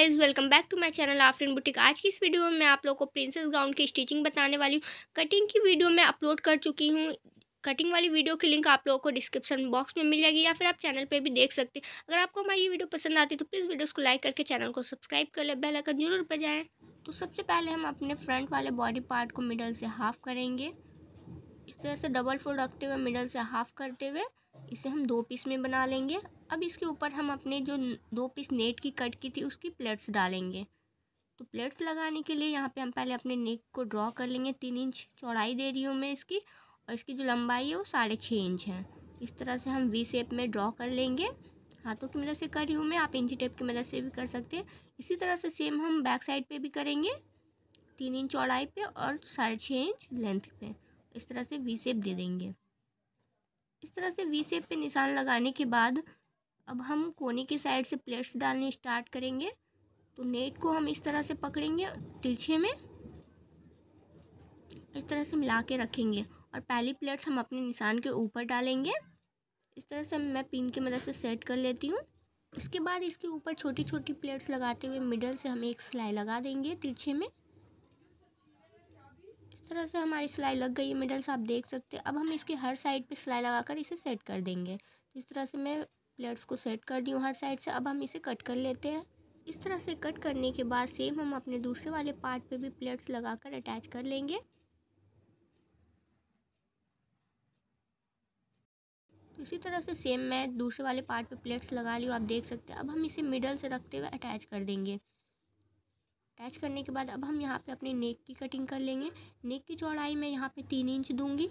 Guys, welcome back to my channel Afreen boutique. आज की इस वीडियो में मैं आप लोगों को प्रिंसेस गाउन की स्टिचिंग बताने वाली हूँ। कटिंग की वीडियो मैं अपलोड कर चुकी हूँ। कटिंग वाली वीडियो की लिंक आप लोगों को डिस्क्रिप्शन बॉक्स में मिल जाएगी या फिर आप चैनल पे भी देख सकते हैं। अगर आपको हमारी ये वीडियो पसंद आती है तो प्लीज़ वीडियोज़ को लाइक करके चैनल को सब्सक्राइब कर ले, बेल आइकन जरूर बजाएँ। तो सबसे पहले हम अपने फ्रंट वाले बॉडी पार्ट को मिडल से हाफ करेंगे। इस तरह से डबल फोल्ड रखते हुए मिडल से हाफ करते हुए इसे हम 2 पीस में बना लेंगे। अब इसके ऊपर हम अपने जो 2 पीस नेट की कट की थी उसकी प्लेट्स डालेंगे। तो प्लेट्स लगाने के लिए यहाँ पे हम पहले अपने नेक को ड्रॉ कर लेंगे। 3 इंच चौड़ाई दे रही हूँ मैं इसकी, और इसकी जो लंबाई है वो 6.5 इंच है। इस तरह से हम वी शेप में ड्रॉ कर लेंगे। हाथों की मदद से कर रही हूँ मैं, आप इंची टेप की मदद से भी कर सकते हैं। इसी तरह से सेम हम बैक साइड पे भी करेंगे, 3 इंच चौड़ाई पे और 6.5 इंच लेंथ पे। इस तरह से वी शेप दे देंगे। इस तरह से वी शेप पे निशान लगाने के बाद अब हम कोने की साइड से प्लेट्स डालनी स्टार्ट करेंगे। तो नेट को हम इस तरह से पकड़ेंगे, तिरछे में इस तरह से मिला के रखेंगे और पहली प्लेट्स हम अपने निशान के ऊपर डालेंगे। इस तरह से मैं पिन की मदद से सेट कर लेती हूँ। इसके बाद इसके ऊपर छोटी छोटी प्लेट्स लगाते हुए मिडल से हम एक सिलाई लगा देंगे तिरछे में। इस तरह से हमारी सिलाई लग गई है मिडल से, आप देख सकते हैं। अब हम इसके हर साइड पे सिलाई लगाकर इसे सेट कर देंगे। इस तरह से मैं प्लेट्स को सेट कर दी हूँ हर साइड से। अब हम इसे कट कर लेते हैं। इस तरह से कट करने के बाद सेम हम अपने दूसरे वाले पार्ट पे भी प्लेट्स लगाकर अटैच कर लेंगे। तो इसी तरह से सेम मैं दूसरे वाले पार्ट पे प्लेट्स लगा ली हूँ, आप देख सकते हैं। अब हम इसे मिडल से रखते हुए अटैच कर देंगे। अटैच करने के बाद अब हम यहाँ पे अपने नेक की कटिंग कर लेंगे। नेक की चौड़ाई मैं यहाँ पे 3 इंच दूंगी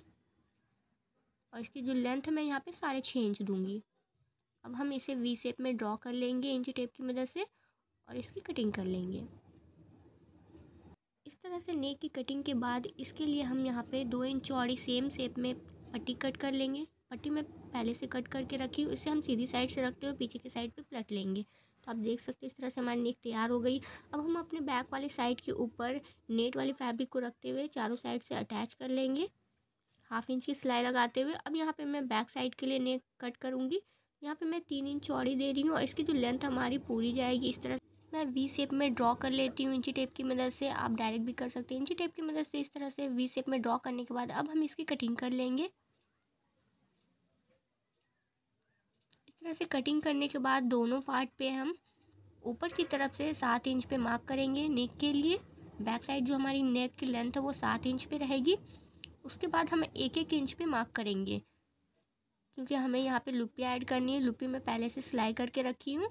और इसकी जो लेंथ मैं यहाँ पे 6.5 इंच दूंगी। अब हम इसे वी शेप में ड्रॉ कर लेंगे इंची टेप की मदद से और इसकी कटिंग कर लेंगे। इस तरह से नेक की कटिंग के बाद इसके लिए हम यहाँ पे 2 इंच चौड़ी सेम शेप में पट्टी कट कर लेंगे। पट्टी मैं पहले से कट करके रखी हूँ, इसे हम सीधी साइड से रखते हुए पीछे की साइड पे पलट लेंगे। तो आप देख सकते हैं इस तरह से हमारी नेक तैयार हो गई। अब हम अपने बैक वाली साइड के ऊपर नेट वाली फैब्रिक को रखते हुए चारों साइड से अटैच कर लेंगे, 1/2 इंच की सिलाई लगाते हुए। अब यहाँ पे मैं बैक साइड के लिए नेक कट करूँगी। यहाँ पे मैं 3 इंच चौड़ी दे रही हूँ और इसकी जो लेंथ हमारी पूरी जाएगी। इस तरह मैं वी शेप में ड्रॉ कर लेती हूँ इंची टेप की मदद से, आप डायरेक्ट भी कर सकते हैं इंची टेप की मदद से। इस तरह से वी शेप में ड्रॉ करने के बाद अब हम इसकी कटिंग कर लेंगे। इस तरह से कटिंग करने के बाद दोनों पार्ट पे हम ऊपर की तरफ से 7 इंच पे मार्क करेंगे नेक के लिए। बैक साइड जो हमारी नेक की लेंथ है वो 7 इंच पे रहेगी। उसके बाद हम 1-1 इंच पे मार्क करेंगे, क्योंकि हमें यहाँ पे लुपिया ऐड करनी है। लुपी मैं पहले से सिलाई करके रखी हूँ।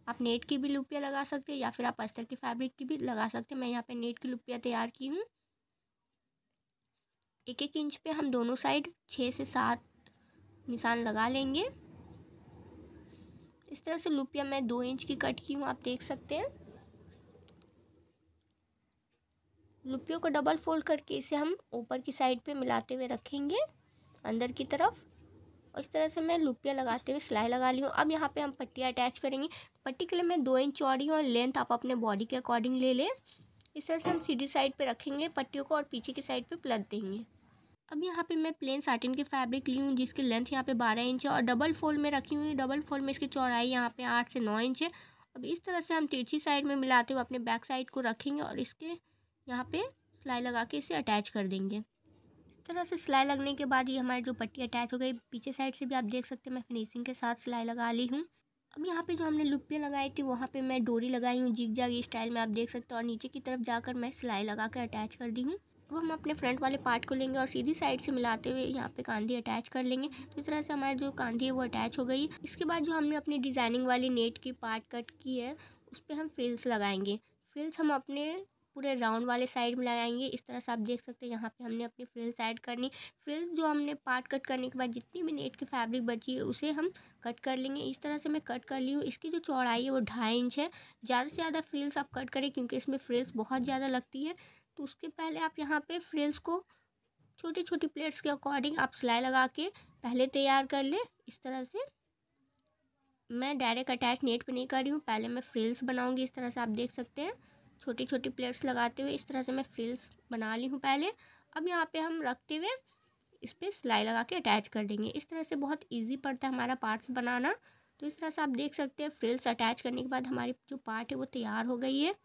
आप नेट की भी लुपिया लगा सकते हैं या फिर आप अस्तर की फैब्रिक की भी लगा सकते हैं। मैं यहाँ पे नेट की लुपिया तैयार की हूँ। 1-1 इंच पे हम दोनों साइड 6 से 7 निशान लगा लेंगे। इस तरह से लुपिया मैं 2 इंच की कट की हूँ, आप देख सकते हैं। लुपियों को डबल फोल्ड करके इसे हम ऊपर की साइड पे मिलाते हुए रखेंगे अंदर की तरफ। और इस तरह से मैं लुपिया लगाते हुए सिलाई लगा ली हूँ। अब यहाँ पे हम पट्टी अटैच करेंगे। पट्टी के लिए मैं 2 इंच चौड़ी हूँ और लेंथ आप अपने बॉडी के अकॉर्डिंग ले लें। इस तरह से हम सीधी साइड पे रखेंगे पट्टियों को और पीछे की साइड पे पलट देंगे। अब यहाँ पे मैं प्लेन साटिन की फैब्रिक ली हूँ जिसकी लेंथ यहाँ पे 12 इंच है और डबल फोल्ड में रखी हुई। डबल फोल्ड में इसकी चौड़ाई यहाँ पे 8 से 9 इंच है। अब इस तरह से हम तिरछी साइड में मिलाते हुए अपने बैक साइड को रखेंगे और इसके यहाँ पे सिलाई लगा के इसे अटैच कर देंगे। इस तरह से सिलाई लगने के बाद ये हमारी जो पट्टी अटैच हो गई। पीछे साइड से भी आप देख सकते हैं मैं फिनिशिंग के साथ सिलाई लगा ली हूँ। अब यहाँ पे जो हमने लुपियाँ लगाई थी वहाँ पे मैं डोरी लगाई हूँ जिग जाग स्टाइल में, आप देख सकते हो। और नीचे की तरफ जाकर मैं सिलाई लगा कर अटैच कर दी हूँ। अब हम अपने फ्रंट वाले पार्ट को लेंगे और सीधी साइड से मिलाते हुए यहाँ पे कांधी अटैच कर लेंगे। तो इस तरह से हमारी जो कांधी है वो अटैच हो गई। इसके बाद जो हमने अपनी डिज़ाइनिंग वाली नेट की पार्ट कट की है उस पर हम फ्रिल्स लगाएंगे। फ्रिल्स हम अपने पूरे राउंड वाले साइड में लगाएंगे। इस तरह से आप देख सकते हैं यहाँ पे हमने अपनी फ्रिल्स ऐड करनी। फ्रिल्स जो हमने पार्ट कट करने के बाद जितनी भी नेट की फैब्रिक बची है उसे हम कट कर लेंगे। इस तरह से मैं कट कर ली हूँ। इसकी जो चौड़ाई है वो 2.5 इंच है। ज़्यादा से ज़्यादा फ्रिल्स आप कट करें क्योंकि इसमें फ्रिल्स बहुत ज़्यादा लगती है। तो उसके पहले आप यहाँ पे फ्रिल्स को छोटी छोटी प्लेट्स के अकॉर्डिंग आप सिलाई लगा के पहले तैयार कर लें। इस तरह से मैं डायरेक्ट अटैच नेट पे नहीं कर रही हूँ, पहले मैं फ्रिल्स बनाऊँगी। इस तरह से आप देख सकते हैं छोटी छोटी प्लेट्स लगाते हुए इस तरह से मैं फ्रिल्स बना ली हूँ पहले। अब यहाँ पे हम रखते हुए इस पर सिलाई लगा के अटैच कर देंगे। इस तरह से बहुत ईजी पड़ता है हमारा पार्ट्स बनाना। तो इस तरह से आप देख सकते हैं फ्रिल्स अटैच करने के बाद हमारी जो पार्ट है वो तैयार हो गई है।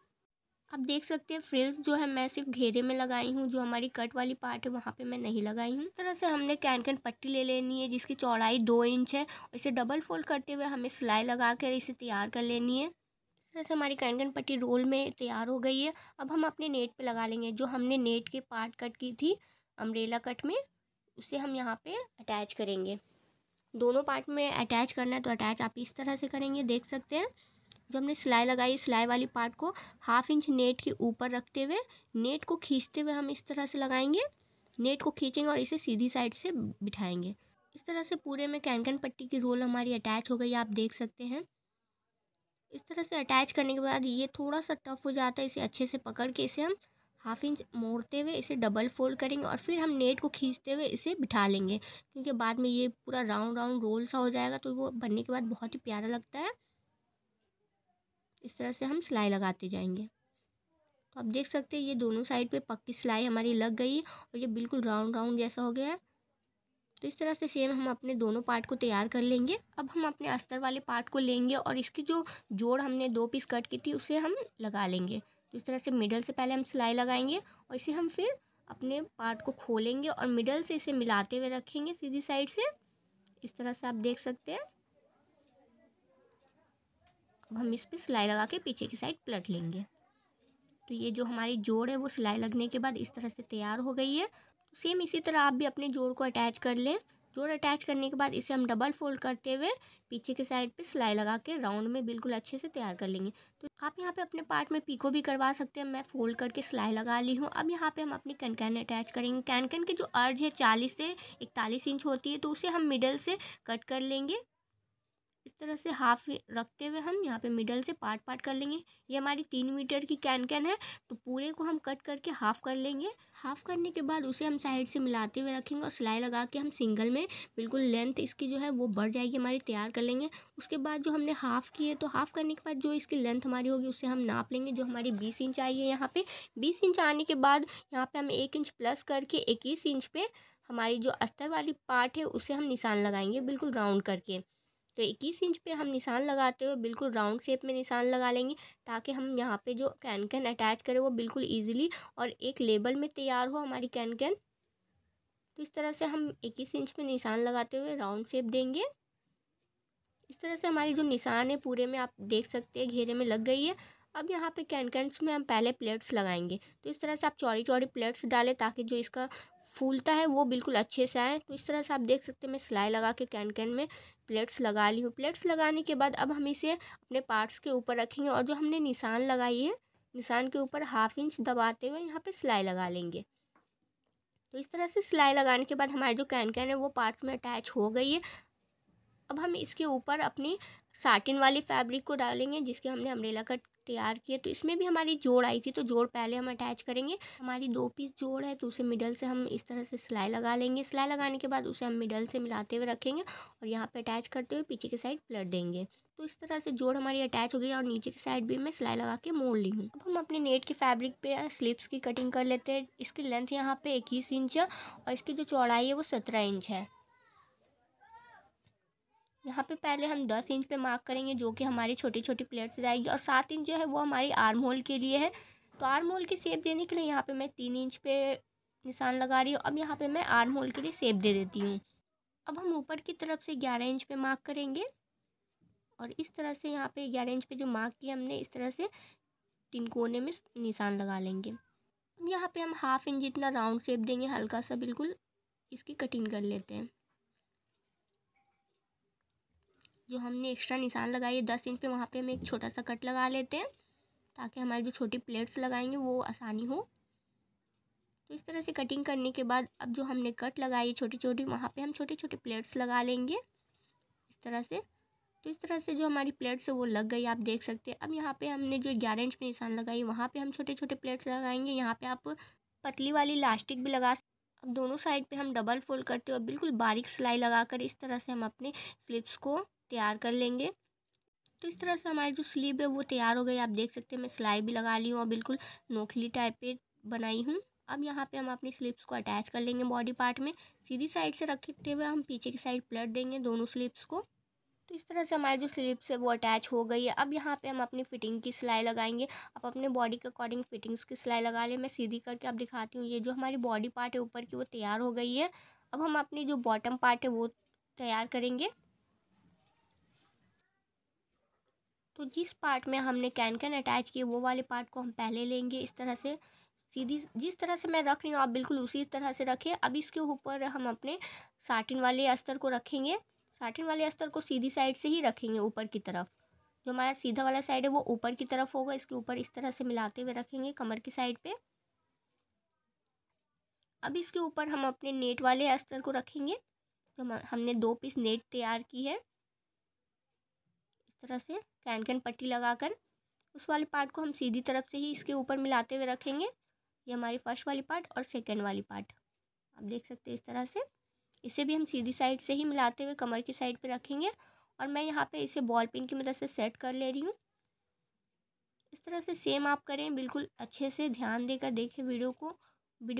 आप देख सकते हैं फ्रिल्स जो है मैं सिर्फ घेरे में लगाई हूँ, जो हमारी कट वाली पार्ट है वहाँ पे मैं नहीं लगाई हूँ। इस तरह से हमने कैन पट्टी ले लेनी है जिसकी चौड़ाई 2 इंच है। इसे डबल फोल्ड करते हुए हमें सिलाई लगा कर इसे तैयार कर लेनी है। इस तरह से हमारी कैन पट्टी रोल में तैयार हो गई है। अब हम अपने नेट पे लगा लेंगे। जो हमने नेट के पार्ट कट की थी अम्ब्रेला कट में, उसे हम यहाँ पे अटैच करेंगे। दोनों पार्ट में अटैच करना है तो अटैच आप इस तरह से करेंगे, देख सकते हैं। जो हमने सिलाई लगाई, सिलाई वाली पार्ट को 1/2 इंच नेट के ऊपर रखते हुए नेट को खींचते हुए हम इस तरह से लगाएंगे। नेट को खींचेंगे और इसे सीधी साइड से बिठाएंगे। इस तरह से पूरे में कैन पट्टी की रोल हमारी अटैच हो गई, आप देख सकते हैं। इस तरह से अटैच करने के बाद ये थोड़ा सा टफ हो जाता है, इसे अच्छे से पकड़ के इसे हम 1/2 इंच मोड़ते हुए इसे डबल फोल्ड करेंगे और फिर हम नेट को खींचते हुए इसे बिठा लेंगे, क्योंकि बाद में ये पूरा राउंड राउंड रोल सा हो जाएगा तो वो बनने के बाद बहुत ही प्यारा लगता है। इस तरह से हम सिलाई लगाते जाएंगे। तो आप देख सकते हैं ये दोनों साइड पे पक्की सिलाई हमारी लग गई और ये बिल्कुल राउंड राउंड जैसा हो गया है। तो इस तरह से सेम हम अपने दोनों पार्ट को तैयार कर लेंगे। अब हम अपने अस्तर वाले पार्ट को लेंगे और इसकी जो जोड़ हमने 2 पीस कट की थी उसे हम लगा लेंगे। तो इस तरह से मिडल से पहले हम सिलाई लगाएंगे और इसे हम फिर अपने पार्ट को खोलेंगे और मिडल से इसे मिलाते हुए रखेंगे सीधी साइड से। इस तरह से आप देख सकते हैं। अब हम इस पर सिलाई लगा के पीछे की साइड पलट लेंगे। तो ये जो हमारी जोड़ है वो सिलाई लगने के बाद इस तरह से तैयार हो गई है। तो सेम इसी तरह आप भी अपने जोड़ को अटैच कर लें। जोड़ अटैच करने के बाद इसे हम डबल फोल्ड करते हुए पीछे के साइड पे सिलाई लगा के राउंड में बिल्कुल अच्छे से तैयार कर लेंगे। तो आप यहाँ पे अपने पार्ट में पीको भी करवा सकते हैं। मैं फोल्ड करके सिलाई लगा ली हूँ। अब यहाँ पे हम अपनी कैन अटैच करेंगे। कैन की जो अर्ज है 40 से 41 इंच होती है, तो उसे हम मिडल से कट कर लेंगे। इस तरह से हाफ रखते हुए हम यहाँ पे मिडल से पार्ट कर लेंगे। ये हमारी 3 मीटर की कैन है, तो पूरे को हम कट करके हाफ कर लेंगे। हाफ करने के बाद उसे हम साइड से मिलाते हुए रखेंगे और सिलाई लगा के हम सिंगल में बिल्कुल लेंथ इसकी जो है वो बढ़ जाएगी हमारी, तैयार कर लेंगे। उसके बाद जो हमने हाफ़ की है, तो हाफ़ करने के बाद जो इसकी लेंथ हमारी होगी उसे हम नाप लेंगे। जो हमारी 20 इंच आई है, यहाँ पे 20 इंच आने के बाद यहाँ पे हम 1 इंच प्लस करके 21 इंच पे हमारी जो अस्तर वाली पार्ट है उसे हम निशान लगाएंगे बिल्कुल राउंड करके। तो 21 इंच पे हम निशान लगाते हुए बिल्कुल राउंड शेप में निशान लगा लेंगे, ताकि हम यहाँ पे जो कैन अटैच करें वो बिल्कुल ईजिली और एक लेबल में तैयार हो हमारी कैन। तो इस तरह से हम 21 इंच पे निशान लगाते हुए राउंड शेप देंगे। इस तरह से हमारी जो निशान है पूरे में आप देख सकते हैं घेरे में लग गई है। अब यहाँ पे कैनस में हम पहले प्लेट्स लगाएंगे। तो इस तरह से आप चौड़ी चौड़ी प्लेट्स डालें, ताकि जो इसका फूलता है वो बिल्कुल अच्छे से आए। तो इस तरह से आप देख सकते हैं मैं सिलाई लगा के कैन में प्लेट्स लगा ली हूँ। प्लेट्स लगाने के बाद अब हम इसे अपने पार्ट्स के ऊपर रखेंगे और जो हमने निशान लगाई है, निशान के ऊपर 1/2 इंच दबाते हुए यहाँ पर सिलाई लगा लेंगे। तो इस तरह से सिलाई लगाने के बाद हमारी जो कैन है वो पार्ट्स में अटैच हो गई है। अब हम इसके ऊपर अपनी साटिन वाली फैब्रिक को डालेंगे, जिसके हमने अम्ब्रेला कट तैयार किया। तो इसमें भी हमारी जोड़ आई थी, तो जोड़ पहले हम अटैच करेंगे। हमारी 2 पीस जोड़ है, तो उसे मिडल से हम इस तरह से सिलाई लगा लेंगे। सिलाई लगाने के बाद उसे हम मिडल से मिलाते हुए रखेंगे और यहाँ पे अटैच करते हुए पीछे की साइड पलट देंगे। तो इस तरह से जोड़ हमारी अटैच हो गई और नीचे की साइड भी मैं सिलाई लगा के मोड़ ली हूँ। अब हम अपने नेट की फैब्रिक पे स्लीव्स की कटिंग कर लेते हैं। इसकी लेंथ यहाँ पे 21 इंच है और इसकी जो चौड़ाई है वो 17 इंच है। यहाँ पे पहले हम 10 इंच पे मार्क करेंगे, जो कि हमारी छोटी छोटी प्लेट्स जाएगी, और 7 इंच जो है वो हमारी आर्म होल के लिए है। तो आर्म होल की शेप देने के लिए यहाँ पे मैं 3 इंच पे निशान लगा रही हूँ। अब यहाँ पे मैं आर्म होल के लिए शेप दे देती हूँ। अब हम ऊपर की तरफ से 11 इंच पे मार्क करेंगे और इस तरह से यहाँ पे 11 इंच पे जो मार्क किया हमने, इस तरह से 3 कोने में निशान लगा लेंगे। अब यहाँ पे हम 1/2 इंच जितना राउंड शेप देंगे, हल्का सा बिल्कुल इसकी कटिंग कर लेते हैं। जो हमने एक्स्ट्रा निशान लगाई है 10 इंच पे, वहाँ पे हम एक छोटा सा कट लगा लेते हैं, ताकि हमारी जो छोटी प्लेट्स लगाएंगे वो आसानी हो। तो इस तरह से कटिंग करने के बाद अब जो हमने कट लगाई है छोटी छोटी, वहाँ पे हम छोटी छोटी प्लेट्स लगा लेंगे इस तरह से। तो इस तरह से जो हमारी प्लेट्स है वो लग गई, आप देख सकते हैं। अब यहाँ पे हमने जो 11 इंच पे निशान लगाई, वहाँ पे हम छोटे छोटे प्लेट्स लगाएंगे। यहाँ पे आप पतली वाली इलास्टिक भी लगा। अब दोनों साइड पे हम डबल फोल्ड करते हुए बिल्कुल बारीक सिलाई लगाकर इस तरह से हम अपने स्लीव्स को तैयार कर लेंगे। तो इस तरह से हमारी जो स्लीव है वो तैयार हो गई, आप देख सकते हैं। मैं सिलाई भी लगा ली हूँ और बिल्कुल नोखली टाइप पे बनाई हूँ। अब यहाँ पे हम अपनी स्लीव्स को अटैच कर लेंगे बॉडी पार्ट में। सीधी साइड से रखते हुए हम पीछे की साइड पलट देंगे दोनों स्लीव्स को। तो इस तरह से हमारी जो स्लीव्स है वो अटैच हो गई है। अब यहाँ पे हम अपनी फिटिंग की सिलाई लगाएंगे। आप अपने बॉडी के अकॉर्डिंग फिटिंग्स की सिलाई लगा लें। मैं सीधी करके आप दिखाती हूँ। ये जो हमारी बॉडी पार्ट है ऊपर की वो तैयार हो गई है। अब हम अपनी जो बॉटम पार्ट है वो तैयार करेंगे। तो जिस पार्ट में हमने कैन अटैच किए वो वाले पार्ट को हम पहले लेंगे। इस तरह से सीधी जिस तरह से मैं रख रही हूँ आप बिल्कुल उसी तरह से रखें। अब इसके ऊपर हम अपने साटिन वाले अस्तर को रखेंगे। साटिन वाले अस्तर को सीधी साइड से ही रखेंगे ऊपर की तरफ। जो हमारा सीधा वाला साइड है वो ऊपर की तरफ होगा। इसके ऊपर इस तरह से मिलाते हुए रखेंगे कमर की साइड पे। अब इसके ऊपर हम अपने नेट वाले अस्तर को रखेंगे। जो हमने 2 पीस नेट तैयार की है इस तरह से कैन पट्टी लगाकर उस वाले पार्ट को हम सीधी तरफ से ही इसके ऊपर मिलाते हुए रखेंगे। ये हमारी फर्स्ट वाली पार्ट और सेकंड वाली पार्ट आप देख सकते हैं इस तरह से। इसे भी हम सीधी साइड से ही मिलाते हुए कमर की साइड पे रखेंगे। और मैं यहाँ पे इसे बॉल पिन की मदद से सेट कर ले रही हूँ। इस तरह से सेम आप करें, बिल्कुल अच्छे से ध्यान देकर देखें वीडियो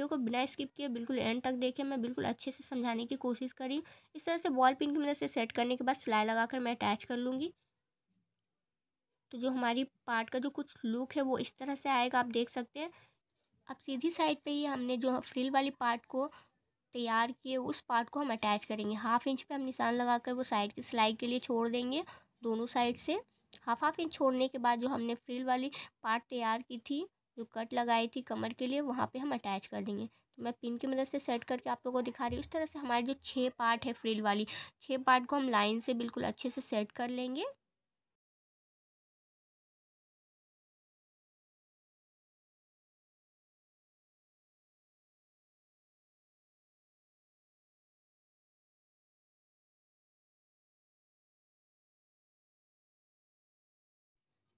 को बिना स्किप किए बिल्कुल एंड तक देखें। मैं बिल्कुल अच्छे से समझाने की कोशिश करी। इस तरह से बॉल पिन की मदद से सेट करने के बाद सिलाई लगाकर मैं अटैच कर लूँगी। तो जो हमारी पार्ट का जो कुछ लुक है वो इस तरह से आएगा, आप देख सकते हैं। अब सीधी साइड पे ही हमने जो फ्रिल वाली पार्ट को तैयार किए उस पार्ट को हम अटैच करेंगे। 1/2 इंच पे हम निशान लगाकर वो साइड की सिलाई के लिए छोड़ देंगे दोनों साइड से। हाफ इंच छोड़ने के बाद जो हमने फ्रिल वाली पार्ट तैयार की थी, जो कट लगाई थी कमर के लिए, वहाँ पे हम अटैच कर देंगे। तो मैं पिन की मदद से सेट करके आप लोगों को दिखा रही हूँ। इस तरह से हमारे जो 6 पार्ट है फ्रिल वाली 6 पार्ट को हम लाइन से बिल्कुल अच्छे से सेट कर लेंगे।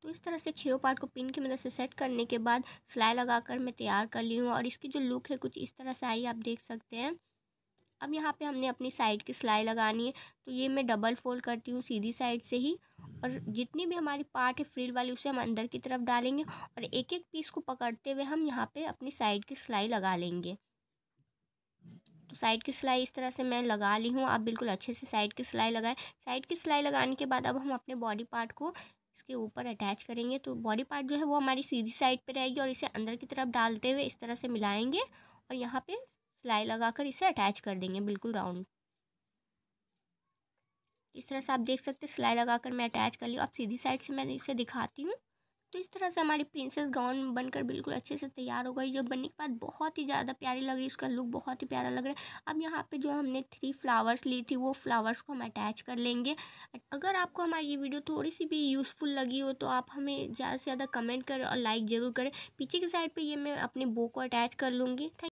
तो इस तरह से 6 पार्ट को पिन की मदद से सेट करने के बाद सिलाई लगाकर मैं तैयार कर ली हूँ। और इसकी जो लुक है कुछ इस तरह से आई, आप देख सकते हैं। अब यहाँ पे हमने अपनी साइड की सिलाई लगानी है। तो ये मैं डबल फोल्ड करती हूँ सीधी साइड से ही। और जितनी भी हमारी पार्ट है फ्रिल वाली उसे हम अंदर की तरफ डालेंगे और एक एक पीस को पकड़ते हुए हम यहाँ पे अपनी साइड की सिलाई लगा लेंगे। तो साइड की सिलाई इस तरह से मैं लगा ली हूँ। आप बिल्कुल अच्छे से साइड की सिलाई लगाएं। साइड की सिलाई लगाने के बाद अब हम अपने बॉडी पार्ट को इसके ऊपर अटैच करेंगे। तो बॉडी पार्ट जो है वो हमारी सीधी साइड पे रहेगी और इसे अंदर की तरफ डालते हुए इस तरह से मिलाएंगे और यहाँ पे सिलाई लगाकर इसे अटैच कर देंगे बिल्कुल राउंड। इस तरह से आप देख सकते हैं सिलाई लगाकर मैं अटैच कर ली। अब सीधी साइड से मैं इसे दिखाती हूँ। तो इस तरह से हमारी प्रिंसेस गाउन बनकर बिल्कुल अच्छे से तैयार हो गई। जो बनने के बाद बहुत ही ज़्यादा प्यारी लग रही है, उसका लुक बहुत ही प्यारा लग रहा है। अब यहाँ पे जो हमने 3 फ्लावर्स ली थी वो फ्लावर्स को हम अटैच कर लेंगे। अगर आपको हमारी ये वीडियो थोड़ी सी भी यूज़फुल लगी हो तो आप हमें ज़्यादा से ज़्यादा कमेंट करें और लाइक ज़रूर करें। पीछे की साइड पर ये मैं अपने बो को अटैच कर लूँगी।